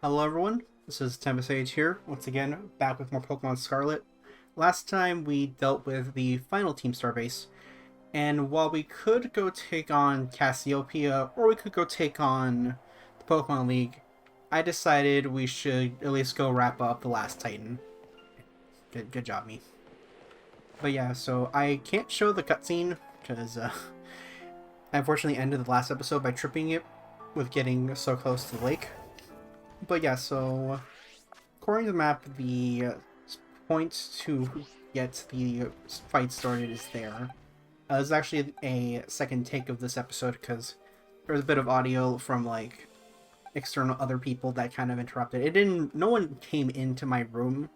Hello everyone, this is Tempest here, once again, back with more Pokemon Scarlet. Last time we dealt with the final Team Star base, and while we could go take on Cassiopeia, or we could go take on the Pokemon League, I decided we should at least go wrap up the last Titan. Good job, me. But yeah, so I can't show the cutscene, because I unfortunately ended the last episode by tripping it with getting so close to the lake. But yeah, so according to the map, the point to get the fight started is there. There's actually a second take of this episode because there's a bit of audio from like external other people that kind of interrupted. It didn't. No one came into my room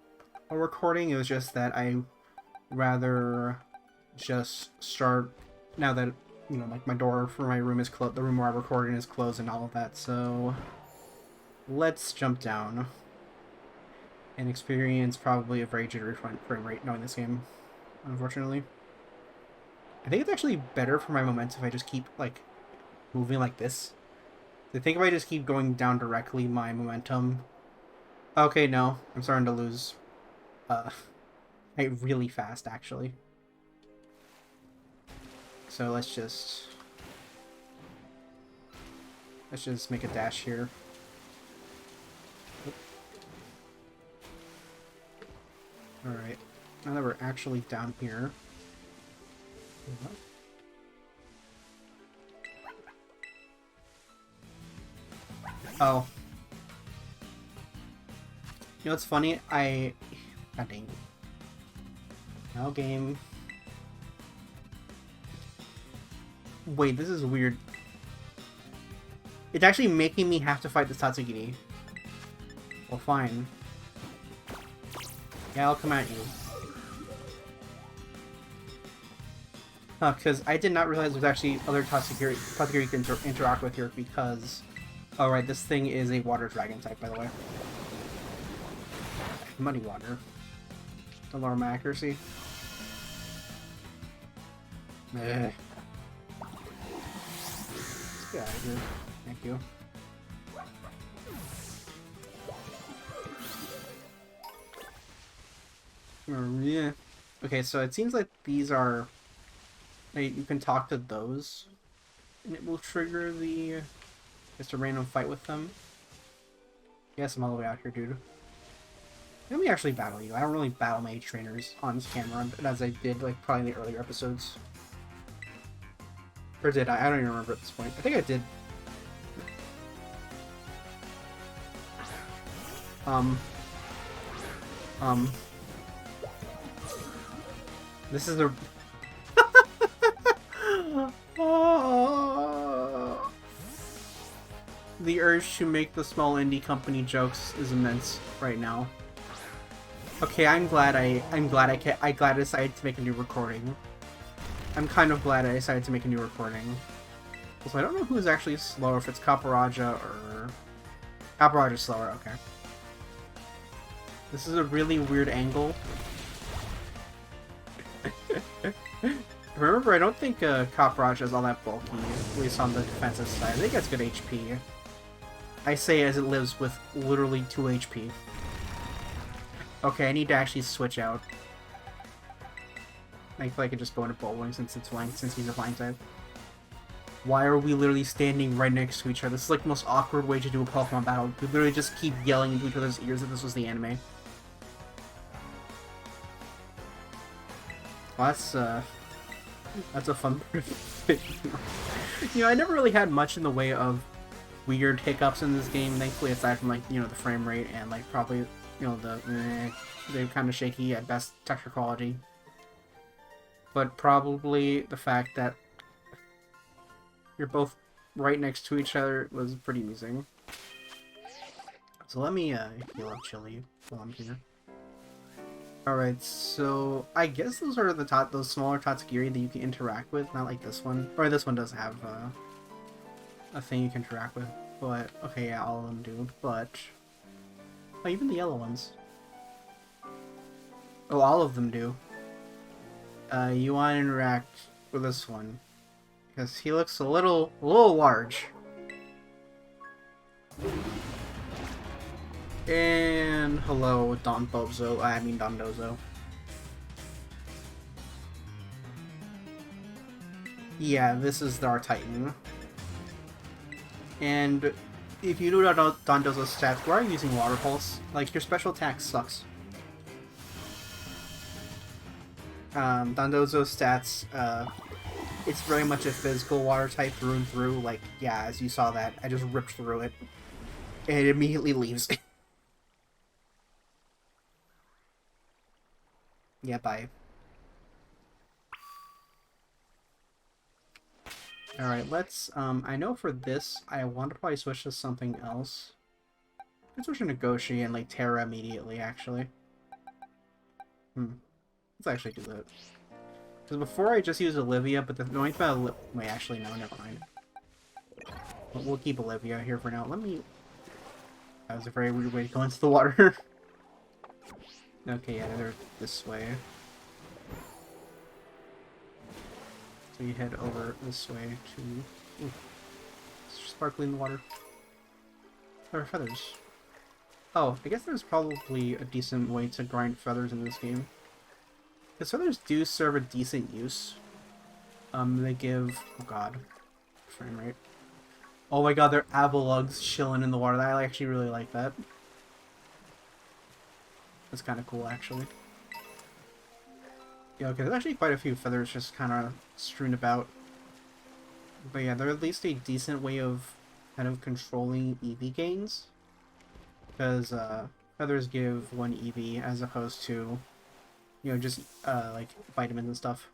while recording. It was just that I rather just start now that like my door for my room is closed. The room where I recorded is closed and all of that. So let's jump down and experience probably a very jittery frame rate knowing this game, unfortunately. I think it's actually better for my momentum if I just keep like moving like this. I think if I just keep going down directly, my momentum... Okay, no. I'm starting to lose really fast, actually. So let's just make a dash here. Alright, now that we're actually down here. Oh. You know what's funny? God dang. Now game. Wait, this is weird. It's actually making me have to fight this Tatsugiri. Well, fine. Yeah, I'll come at you. Huh, because I did not realize there's actually other Tatsugiri you can interact with here because... Oh, right, this thing is a water dragon type, by the way. Muddy water. To lower my accuracy. Let's get out of here. Thank you. Yeah. Okay, so it seems like these are... You can talk to those, and it will trigger the... just a random fight with them. Yes, I'm all the way out here, dude. Let me actually battle you. I don't really battle my trainers on camera, as I did, like, probably in the earlier episodes. Or did I? I don't even remember at this point. I think I did. This is a... The urge to make the small indie company jokes is immense right now. Okay, I'm glad I decided to make a new recording. I'm kind of glad I decided to make a new recording. So I don't know who's actually slower, if it's Caparaja or... Caparaja's slower, okay. This is a really weird angle. Remember, I don't think Caparaja is all that bulky, at least on the defensive side. I think it's good HP. I say as it lives with literally 2 HP. Okay, I need to actually switch out. I feel like I can just go into Bullwing since he's a flying type. Why are we literally standing right next to each other? This is like the most awkward way to do a Pokemon battle. We literally just keep yelling into each other's ears if this was the anime. Well, that's a fun part of it. You know, I never really had much in the way of weird hiccups in this game, thankfully, aside from, like, you know, the frame rate and, like, probably, you know, they're kind of shaky at best texture quality. But probably the fact that you're both right next to each other was pretty amusing. So let me heal up Chili while I'm here. Alright, so I guess those are those smaller Tatsugiri that you can interact with, not like this one. Or this one does have a thing you can interact with. But, okay, yeah, all of them do, but... Oh, even the yellow ones. Oh, all of them do. You want to interact with this one. Because he looks a little large. And hello, Don Bozo. I mean Don Dozo. Yeah, this is our Titan. And if you know Don Dozo's stats, why are you using Water Pulse? Like, your special attack sucks. Don Dozo's stats, it's very much a physical water type through and through. Like, yeah, as you saw that, I just ripped through it. And it immediately leaves. Yeah, bye. Alright, let's, I know for this, I want to probably switch to something else. Let's switch to Negoshi and, like, Terra immediately, actually. Let's actually do that. Because before I just used Olivia, but the only thing about wait, actually, no, never mind. We'll keep Olivia here for now. Let me... That was a very weird way to go into the water. Okay, yeah, they're this way. So you head over this way to... Ooh, sparkly in the water. There are feathers. Oh, I guess there's probably a decent way to grind feathers in this game. Because feathers do serve a decent use. They give... Oh god. Frame rate. Oh my god, they're Abelugs chilling in the water. I actually really like that. That's kind of cool, actually. Yeah, okay, there's actually quite a few feathers just kind of strewn about. But yeah, they're at least a decent way of kind of controlling EV gains. Because feathers give 1 EV as opposed to, you know, just like vitamins and stuff.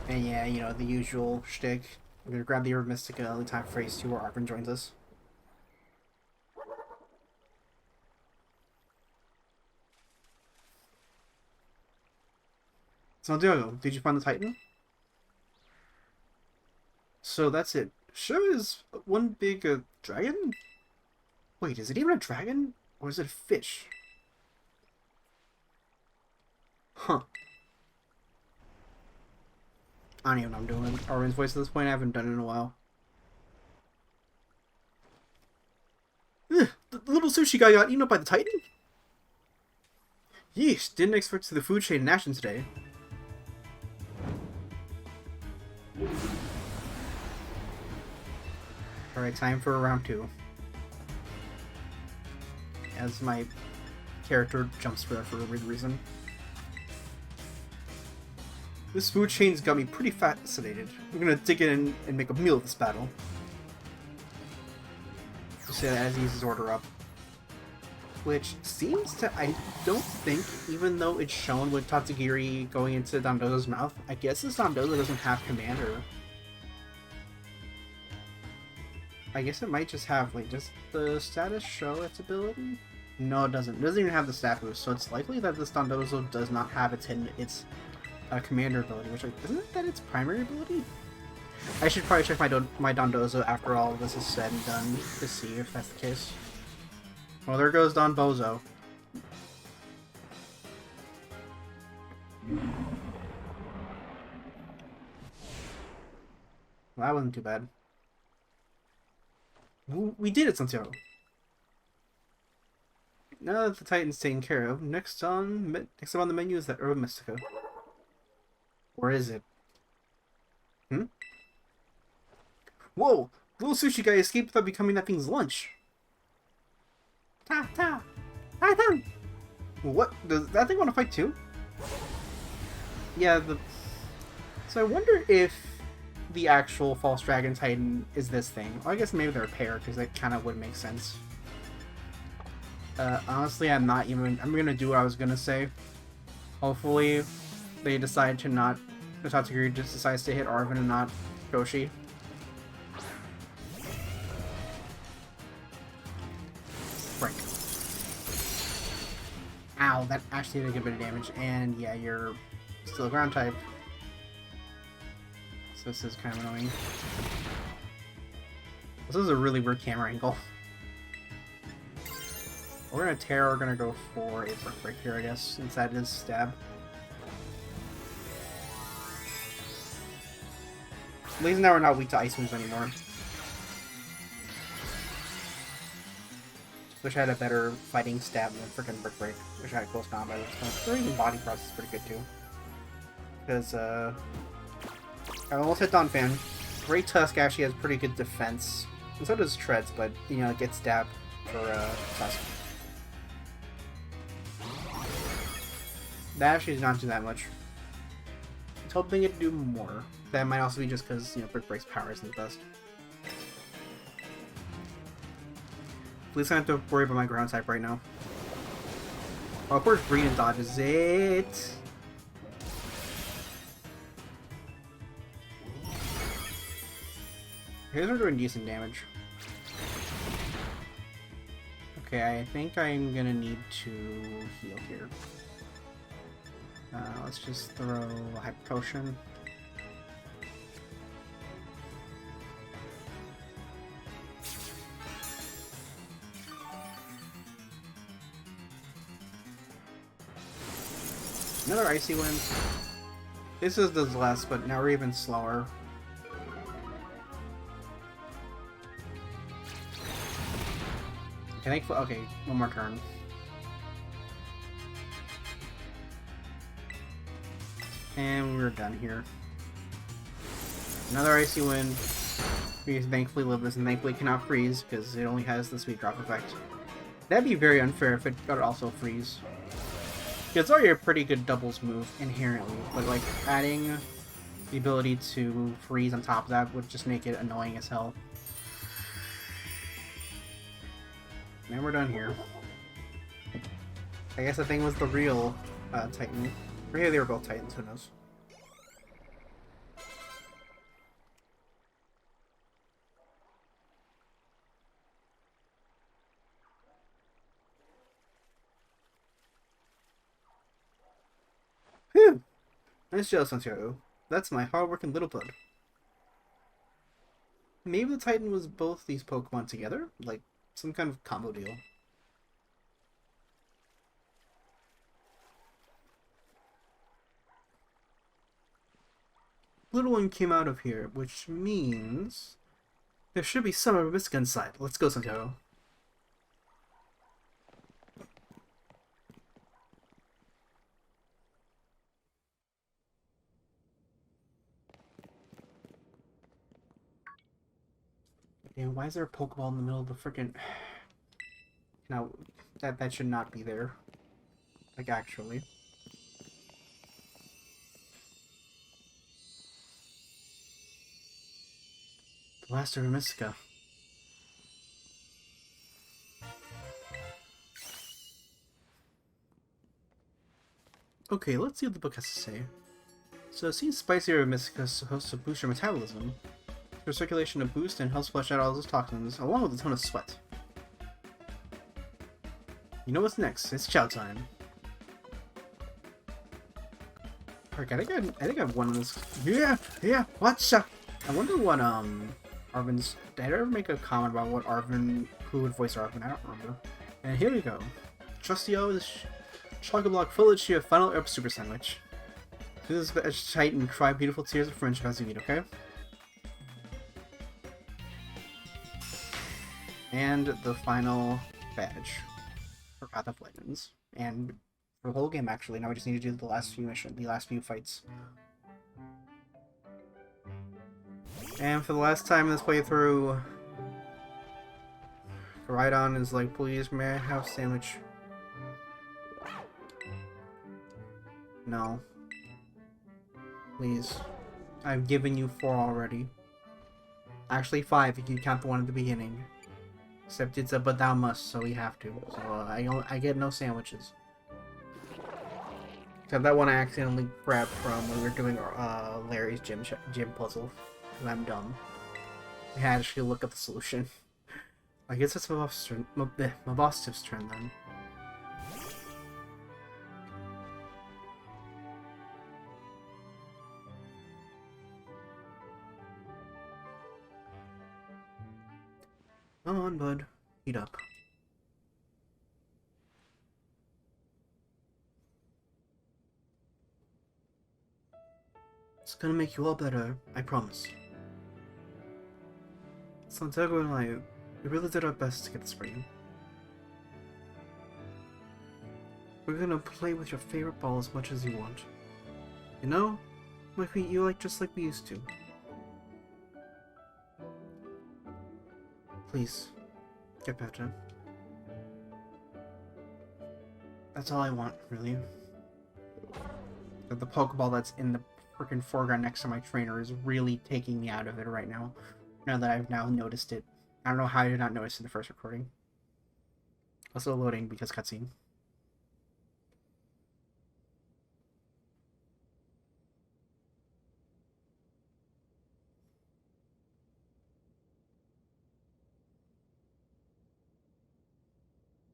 And yeah, you know, the usual shtick. We're gonna grab the Herb Mystica every time Phase 2 where Arvin joins us. So, Diogo, did you find the Titan? So that's it. Sure is one big dragon? Wait, is it even a dragon? Or is it a fish? Huh. I don't even know what I'm doing. Arvin's voice at this point, I haven't done it in a while. Ugh, the little sushi guy got eaten up by the Titan? Yeesh, didn't expect to see the food chain in action today. Alright, time for round 2. As my character jumps for that for a weird reason. This food chain's got me pretty fascinated. I'm gonna dig in and make a meal of this battle. Just say that as he uses order up. Which seems to, I don't think, even though it's shown with Tatsugiri going into Dondozo's mouth, I guess this Dondozo doesn't have Commander. I guess it might just have, wait, does the status show its ability? No, it doesn't. It doesn't even have the stat boost, so it's likely that this Dondozo does not have its Commander ability, which, isn't that its primary ability? I should probably check my Dondozo after all of this is said and done to see if that's the case. Well, there goes Don Bozo. Well, that wasn't too bad. We did it, Santiago. Now that the Titan's taken care of, next up on the menu is that Herb Mystica. Or is it? Whoa! Little sushi guy escaped without becoming that thing's lunch. Titan! What? Does that thing want to fight too? Yeah, so I wonder if the actual False Dragon Titan is this thing. Well, I guess maybe they're a pair, because that kind of would make sense. Honestly, I'm gonna do what I was gonna say. Hopefully, they decide to not... The Tatsugiri just decides to hit Arvin and not Koshi. Break. Ow, that actually did a good bit of damage. And yeah, you're still a ground type. So this is kind of annoying. This is a really weird camera angle. We're gonna tear, we're gonna go for a brick break here, I guess, since that is stab. At least now we're not weak to ice moves anymore. Wish I had a better fighting stab than freaking Brick Break. Wish I had close combat. Or even Body Thrust is pretty good too. Because, I almost hit Don Fan. Great Tusk actually has pretty good defense. And so does Treads, but, you know, it gets stabbed for, Tusk. That actually does not do that much. I was hoping it'd do more. That might also be just because, you know, Brick Break's power isn't the best. At least I don't have to worry about my ground type right now. Oh, of course, Green dodges it. Here's we're doing decent damage. Okay, I think I'm gonna need to heal here. Let's just throw a Hyper Potion. Another Icy Wind. This does less, but now we're even slower. Okay, one more turn. And we're done here. Another Icy Wind. We thankfully live this and thankfully cannot freeze because it only has the Sweet Drop effect. That'd be very unfair if it could also freeze. It's already a pretty good doubles move inherently, but like adding the ability to freeze on top of that would just make it annoying as hell. And we're done here. I guess the thing was the real Titan. Or maybe they were both Titans, who knows. Phew! Nice job, Santiago. That's my hard-working little bud. Maybe the Titan was both these Pokemon together? Like, some kind of combo deal. Little one came out of here, which means there should be some of Risk inside. Let's go, Santiago. Damn, why is there a Pokeball in the middle of the freaking... No, that should not be there. Like, actually. Blaster Mystica. Okay, let's see what the book has to say. So, it seems spicier Mystica is supposed to boost your metabolism. Your circulation to boost and helps flush out all those toxins, along with a ton of sweat. You know what's next? It's chow time. Okay, I think I've won this. Yeah, what's up? I wonder what, Arvin's... Did I ever make a comment about what Arvin... Who would voice Arvin? I don't remember. And here we go. Trusty O is chock-a-block full of cheer final herb super sandwich. This is tight and cry beautiful tears of friendship as you eat, okay? And the final badge for Path of Legends. And for the whole game, actually. Now we just need to do the last few fights. And for the last time in this playthrough, Koraidon is like, please, may I have a sandwich? No. Please. I've given you 4 already. Actually 5 if you count the one at the beginning. Except it's a but thou must, so we have to. So I get no sandwiches. Except that one I accidentally grabbed from when we were doing Larry's gym puzzle. Because I'm dumb. I had to actually look up the solution. I guess it's my boss' turn. My boss' turn then. Come on, bud. Heat up. It's gonna make you all better, I promise. Santiago and I, we really did our best to get this for you. We're gonna play with your favorite ball as much as you want. You know? Just like we used to. Please, get better. That's all I want, really. The Pokeball that's in the freaking foreground next to my trainer is really taking me out of it right now. Now that I've now noticed it. I don't know how I did not notice it in the first recording. Also loading because cutscene.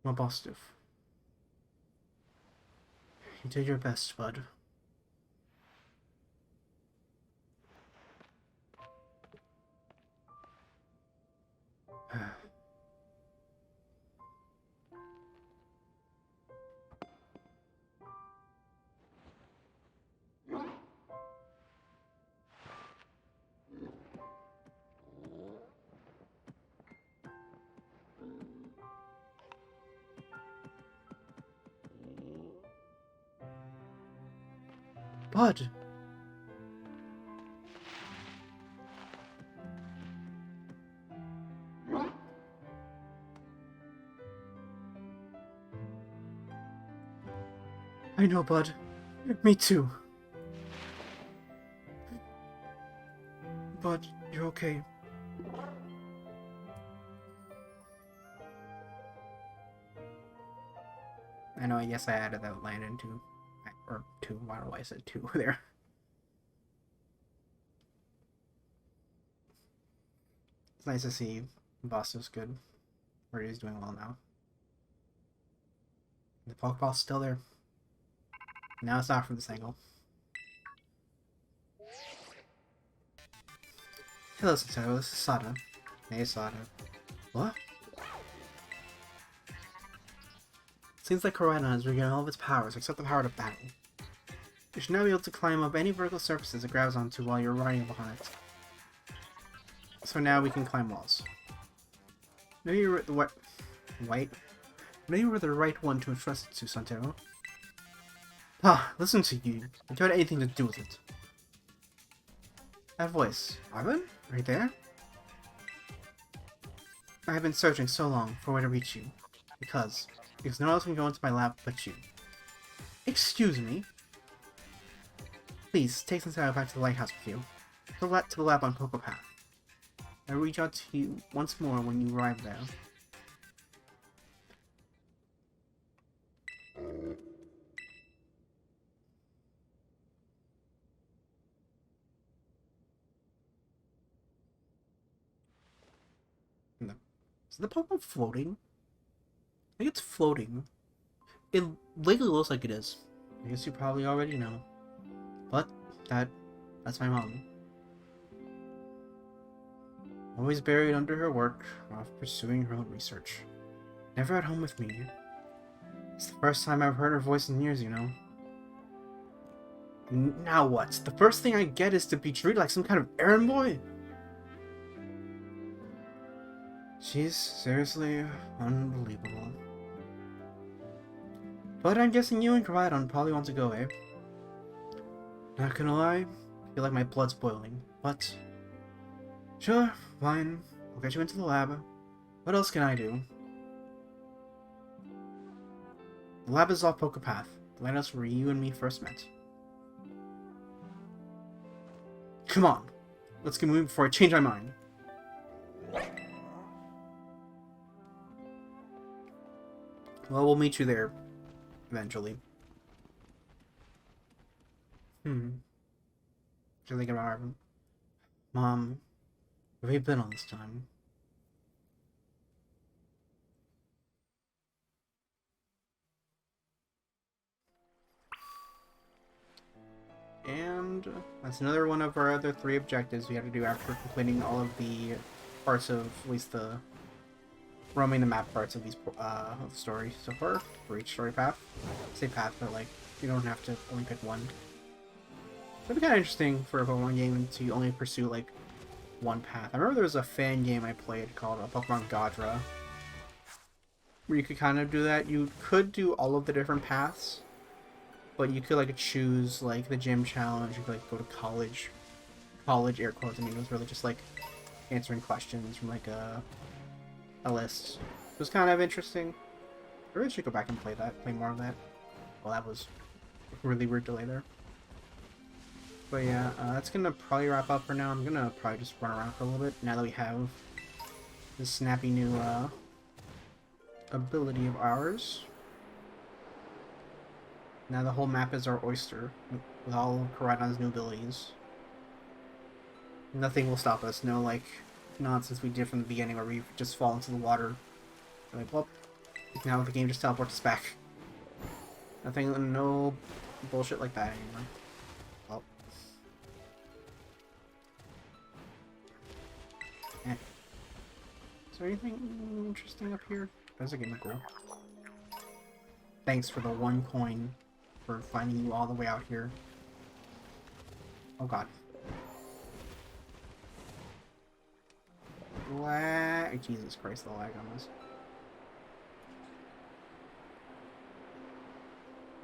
Well, positive. You did your best, bud. Bud! I know, bud. Me too. Bud, you're okay. I know, I guess I added that line into... Or two, I don't know why I said two there. It's nice to see Bosto's good. Or he's doing well now. The Pokeball's still there. Now it's not from this angle. Hello, Santoro. This is Sada. Hey, Sada. What? Seems like Koraidon has regained all of its powers except the power to battle. You should now be able to climb up any vertical surfaces it grabs onto while you're riding upon it. So now we can climb walls. Maybe you were the Maybe you were the right one to entrust it to, Santoro. Ah, listen to you. I don't have anything to do with it. That voice. Arvin? Right there? I have been searching so long for where to reach you. Because no one else can go into my lab but you. Excuse me? Please, take Santoro back to the lighthouse with you. To the lab on Poco Path. I'll reach out to you once more when you arrive there. No. Is the Pokemon floating? I think it's floating. It legally looks like it is. I guess you probably already know. But, that's my mom. Always buried under her work, off pursuing her own research. Never at home with me. It's the first time I've heard her voice in years, you know. Now what? The first thing I get is to be treated like some kind of errand boy? She's seriously unbelievable. But I'm guessing you and Koraidon probably want to go, eh? Not gonna lie, I feel like my blood's boiling, but... Sure, fine. I'll get you into the lab. What else can I do? The lab is off Poco Path. The lighthouse where you and me first met. Come on! Let's get moving before I change my mind. Well, we'll meet you there. Eventually. Just thinking about Arvin. Mom, where have you been all this time? And that's another one of our other 3 objectives we have to do after completing all of the parts of, at least the roaming the map parts of these of the story so far for each story path. I say path, but like you don't have to only pick one. It'd be kind of interesting for a Pokemon game to only pursue like one path. I remember there was a fan game I played called Pokemon Godra. where you could kind of do that. You could do all of the different paths, but you could like choose like the gym challenge. You could like go to college. College air quotes. I mean, it was really just like answering questions from like a list. It was kind of interesting. I really should go back and play more of that. Well, that was a really weird delay there. But yeah, that's gonna probably wrap up for now. I'm gonna probably just run around for a little bit now that we have this snappy new ability of ours. Now the whole map is our oyster with all of Koraidon's new abilities. Nothing will stop us. No like nonsense we did from the beginning where we just fall into the water. We're like, well, now the game just teleports us back. Nothing, no bullshit like that anymore. Well. Eh. Is there anything interesting up here? There's a game cool. Thanks for the 1 coin for finding you all the way out here. Oh god. Lag. Jesus Christ, the lag on this.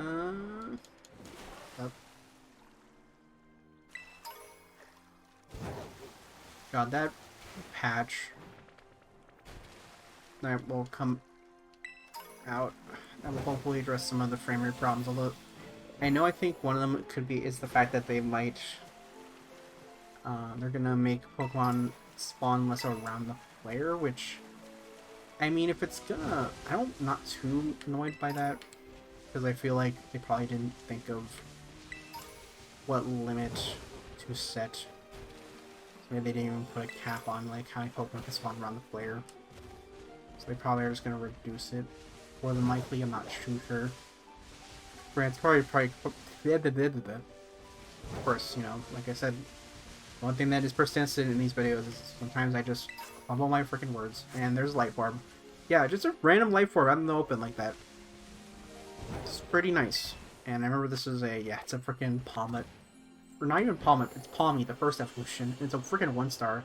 Oh. God, that patch that will come out that will hopefully address some of the frame rate problems. Although I think one of them is the fact that they might they're gonna make Pokemon spawn less around the player, which I mean, if it's gonna, I'm not too annoyed by that because I feel like they probably didn't think of what limit to set. So maybe they didn't even put a cap on like how many Pokemon can spawn around the player. So they probably are just gonna reduce it. More than likely, I'm not too sure. But it's probably of course, you know, like I said, one thing that is persistent in these videos is sometimes I just fumble my freaking words. And there's Light Orb. Yeah, just a random Light Orb out in the open like that. It's pretty nice. And I remember this is it's a freaking Palmet. Or not even Palmet, it's Palmy, the first evolution. It's a freaking 1-star.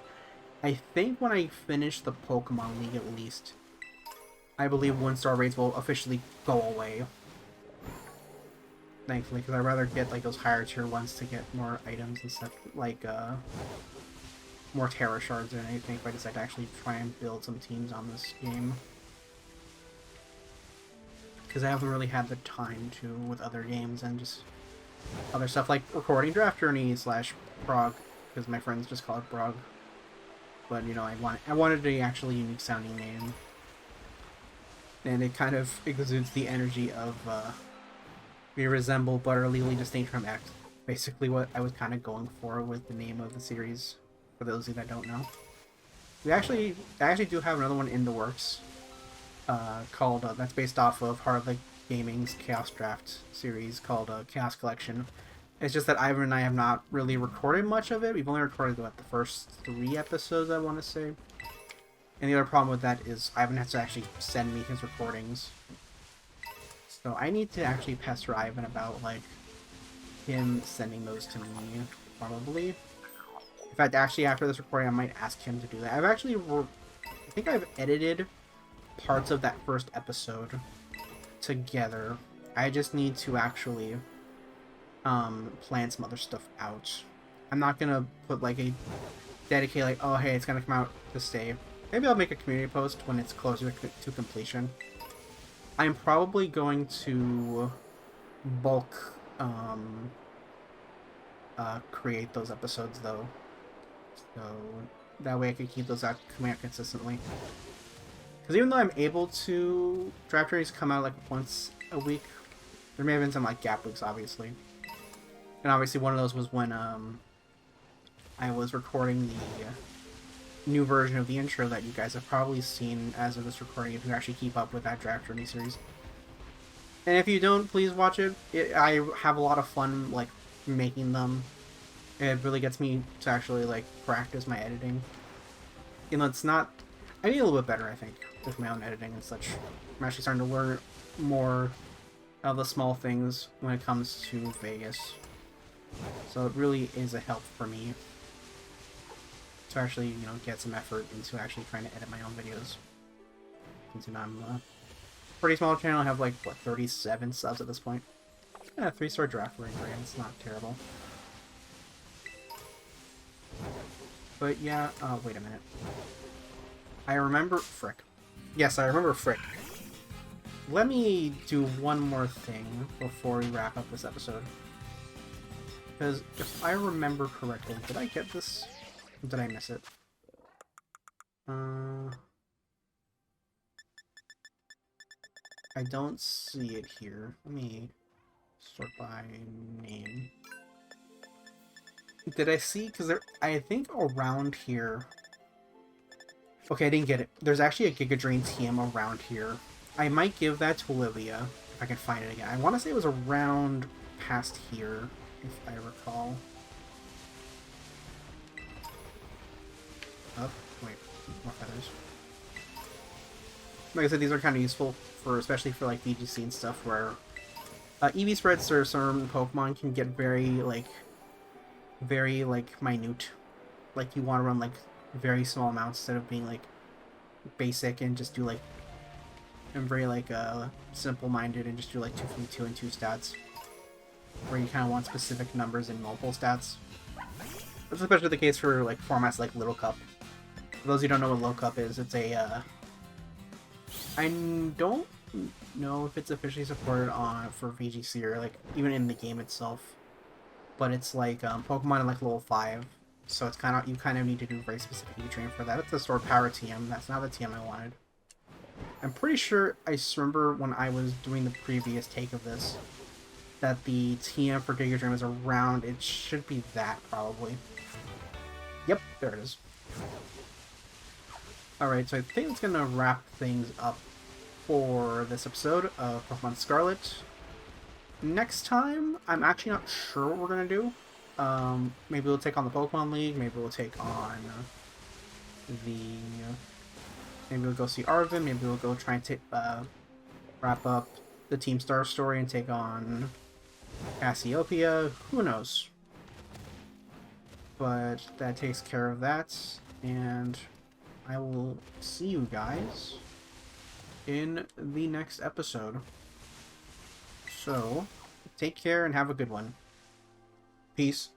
I think when I finish the Pokemon League at least, I believe 1-star raids will officially go away. Thankfully, because I'd rather get like those higher tier ones to get more items and stuff, like more Terra Shards than anything if I decide to actually try and build some teams on this game. Because I haven't really had the time to with other games and just other stuff like recording Draft Journey / Prog, because my friends just call it Prog. But you know, I wanted a actually unique sounding name, and it kind of exudes the energy of we resemble but are legally distinct from X. Basically, what I was kind of going for with the name of the series. For those of you that don't know, I actually do have another one in the works, called that's based off of Hardlick Gaming's Chaos Draft series called Chaos Collection. It's just that Ivan and I have not really recorded much of it. We've only recorded the first 3 episodes, I want to say. And the other problem with that is Ivan has to actually send me his recordings. So I need to actually pester Ivan about like him sending those to me, probably. In fact, actually after this recording, I might ask him to do that. I think I've edited parts of that first episode together. I just need to actually plan some other stuff out. I'm not gonna put like a dedicate like, oh hey, it's gonna come out this day. Maybe I'll make a community post when it's closer to completion. I'm probably going to bulk create those episodes though, so that way I can keep those out coming out consistently. Because even though I'm able to, draft journeys come out like once a week, there may have been some like gap weeks, obviously. And obviously one of those was when I was recording the new version of the intro that you guys have probably seen as of this recording if you actually keep up with that draft journey series. And if you don't, please watch it. I have a lot of fun like making them. It really gets me to actually like practice my editing. You know, it's not, I need a little bit better, I think, with my own editing and such. I'm actually starting to learn more of the small things when it comes to Vegas. So it really is a help for me to actually, you know, get some effort into actually trying to edit my own videos. Since I'm pretty small channel. I have like, what, 37 subs at this point? Yeah, 3-star draft rank, right? It's not terrible. But yeah, wait a minute. I remember Frick. Yes, I remember Frick. Let me do one more thing before we wrap up this episode. Because if I remember correctly, did I get this? Or did I miss it? I don't see it here. Let me sort by name. Did I see? Because I think around here... Okay, I didn't get it. There's actually a Giga Drain TM around here. I might give that to Olivia, if I can find it again. I want to say it was around past here, if I recall. Oh, wait. More feathers. Like I said, these are kind of useful, for especially for like VGC and stuff, where EV spreads or certain Pokemon can get very, like, minute. Like, you want to run, like, very small amounts instead of being, like, basic and just do, like, and very, like, simple-minded and just do, like, 2 and 2 stats. Where you kind of want specific numbers in multiple stats. That's especially the case for, like, formats like Little Cup. For those who don't know what Little Cup is, it's a, I don't know if it's officially supported for VGC or, like, even in the game itself. But it's like Pokemon in like level 5, so it's kind of you kind of need to do very specific E-Train for that. It's a Sword Power TM. That's not the TM I wanted. I'm pretty sure I remember when I was doing the previous take of this that the TM for Giga Drain was around. It should be that probably. Yep, there it is. All right, so I think it's gonna wrap things up for this episode of Pokemon Scarlet. Next time, I'm actually not sure what we're gonna do. Maybe we'll take on the Pokemon League. Maybe we'll take on the. Maybe we'll go see Arvin. Maybe we'll go try and wrap up the Team Star story and take on Cassiopeia. Who knows? But that takes care of that, and I will see you guys in the next episode. So, take care and have a good one. Peace.